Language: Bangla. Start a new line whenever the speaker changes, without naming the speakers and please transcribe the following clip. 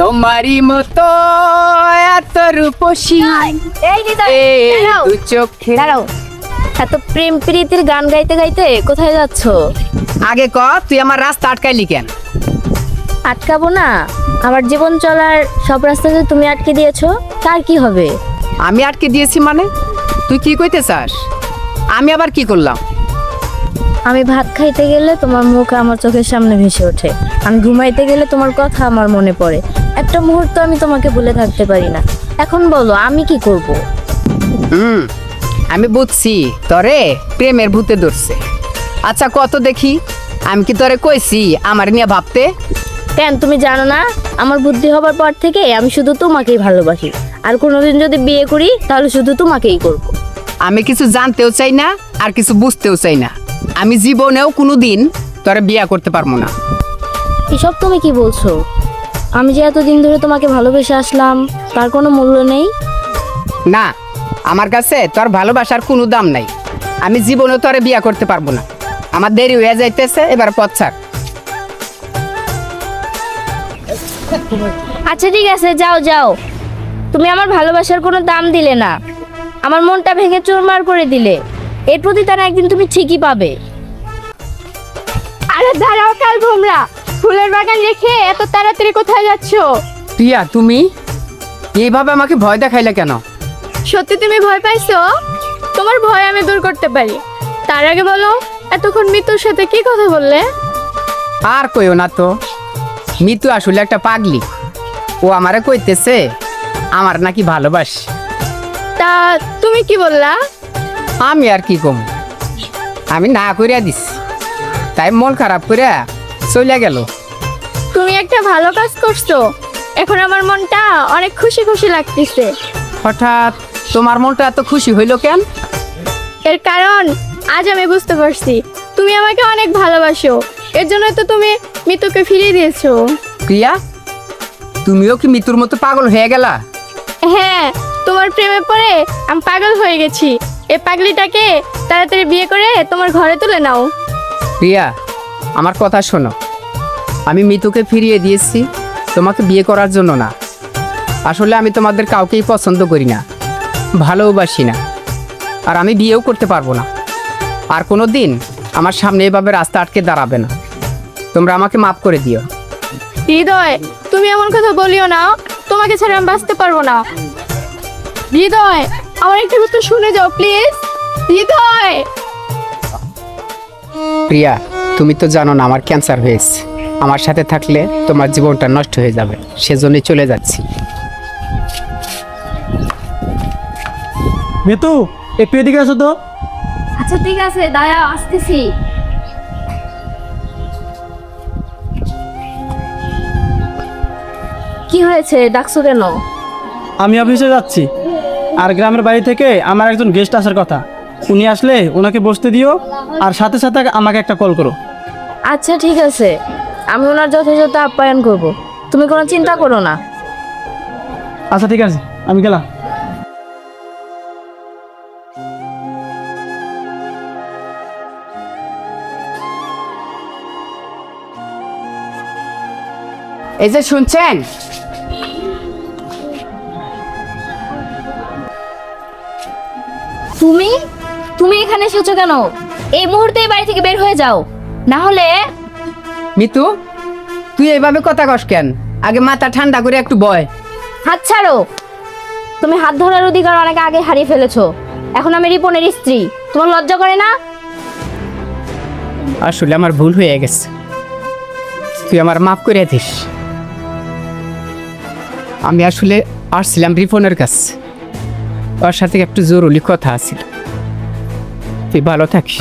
তোমারই মতো এত রূপসী
এই হৃদয়,
এই
দাঁড়াও।
দু চোখে।
দাঁড়াও, এত প্রেম প্রীতির গান গাইতে গাইতে কোথায় যাচ্ছ?
আগে ক, তুই আমার রাস্তা আটকাইলি কেন?
আটকাবো না? আমার জীবন চলার সব রাস্তাতে তুমি আটকে দিয়েছো, তার কি হবে?
আমি আটকে দিয়েছি মানে? তুই কি কইতে চাস? আমি আবার কি করলাম?
আমি ভাত খাইতে গেলে তোমার মুখ আমার চোখের সামনে ভেসে ওঠে, আমি ঘুমাইতে গেলে তোমার কথা আমার মনে পড়ে। একটা মুহূর্ত আমি তোমাকে ভুলে থাকতে পারি না। এখন বলো আমি কি করব?
আমি বুঝছি তরে প্রেমের ভূতে ধরছে। আচ্ছা কত দেখি, আমি কি তোরে কইছি আমার নিয়ে ভাবতে?
কেন তুমি জানো না, আমার বুদ্ধি হবার পর থেকে আমি শুধু তোমাকেই ভালোবাসি, আর কোনোদিন যদি বিয়ে করি তাহলে শুধু তোমাকেই করব।
আমি কিছু জানতেও চাই না আর কিছু বুঝতেও চাই না। আমি জীবনেও কোনো দিন তোরে বিয়া করতে পারবো না।
এসব তুমি কি বলছো? আমি যে এতদিন ধরে তোমাকে ভালোবেসে আসলাম তার কোনো মূল্য নেই?
না, আমার কাছে তোর ভালোবাসার কোনো দাম নাই। আমি জীবনেও তোরে বিয়া করতে পারবো না। আমার দেরি হয়ে যাইতেছে, এবার পথ ছাড়।
আচ্ছা ঠিক আছে, যাও যাও। তুমি আমার ভালোবাসার কোনো দাম দিলে না, আমার মনটা ভেঙে চুরমার করে দিলে। এর প্রতিদান একদিন তুমি ঠিকই পাবে।
আরে দাঁড়াও কাল ভোমরা, ফুলের বাগান রেখে এত তাড়াতাড়ি কোথায় যাচ্ছো?
প্রিয়া, তুমি এইভাবে আমাকে ভয় দেখাইলে কেন?
সত্যি তুমি ভয় পাইছো? তোমার ভয় আমি দূর করতে পারি। তার আগে বলো, এতক্ষণ মিতুর সাথে কি কথা বললে?
আর কইও না তো, মিতু আসলে একটা পাগলি। ও আমারে কইতেছে আমার নাকি ভালোবাসে।
তা তুমি কি বললা?
আমি আর কি কম, আমি না করিয়া দিছি, তাই মন খারাপ করিয়া চলে গেল।
তুমি একটা ভালো কাজ করছো। এখন আমার মনটা অনেক খুশি খুশি লাগতেছে।
হঠাৎ তোমার মনটা এত খুশি হইল কেন?
এর কারণ আজ আমি বুঝতে পারছি তুমি আমাকে অনেক ভালোবাসো। এর জন্য তো তুমি মিতুকে ফিরিয়ে দিয়েছো।
প্রিয়া, তুমিও কি মিতুর মতো পাগল হয়ে গেলা?
হ্যাঁ, তোমার প্রেমে পড়ে আমি পাগল হয়ে গেছি। এই পাগলিটাকে তাড়াতাড়ি বিয়ে করে তোমার ঘরে তুলে নাও।
প্রিয়া, আমার কথা শোনো। আমি মিতুকে ফিরিয়ে দিয়েছি তোমাকে বিয়ে করার জন্য না। আসলে আমি তোমাদের কাউকেই পছন্দ করি না, ভালোবাসি না, আর আমি বিয়েও করতে পারবো না। আর কোনো দিন আমার সামনে এভাবে রাস্তা আটকে দাঁড়াবে না। তোমরা আমাকে মাফ করে দিও।
হৃদয়, তুমি এমন কথা বলিও না। তোমাকে ছাড়া আমি বাঁচতে পারবো না। হৃদয়, আমার একটা কথা শুনে যাও প্লিজ। হৃদয়,
প্রিয়া, তুমি তো জানো না আমার ক্যান্সার হয়েছে। আমার সাথে থাকলে তোমার জীবনটা নষ্ট হয়ে যাবে, সেজন্যই চলে যাচ্ছি।
মিতু, একটু এদিকে আসো তো।
আচ্ছা ঠিক আছে, দাঁড়াও, আসতেছি। কি হয়েছে, ডাকছো কেন?
আমি অফিসে যাচ্ছি, আর গ্রামের বাড়ি থেকে আমার একজন গেস্ট আসার কথা। উনি আসলে ওনাকে বসতে দিও, আর সাথে সাথে আমাকে একটা কল করো।
আচ্ছা ঠিক আছে, আমি ওনার যথাযথ আপ্যায়ন করব, তুমি কোনো চিন্তা করো না।
আচ্ছা ঠিক আছে, আমি গেলাম।
এই যে শুনছেন,
তুমি তুমি এখানে এসেছো কেন? এই মুহূর্তে এই বাড়ি থেকে বের হয়ে যাও, না হলে।
মিতু, তুই এইভাবে কথা কস কেন? আগে মাথা ঠান্ডা করে একটু বয়।
হাত ছাড়ো। তুমি হাত ধরার অধিকার অনেক আগে হারিয়ে ফেলেছো। এখন আমি রিপনের স্ত্রী, তোমার লজ্জা করে না?
আসলে আমার ভুল হয়ে গেছে, তুই আমার মাফ করে দিস। আমি আসলে আসছিলাম রিপনের কাছে, ওর সাথে একটু জরুরি কথা আছিল। তুই ভালো থাকিস।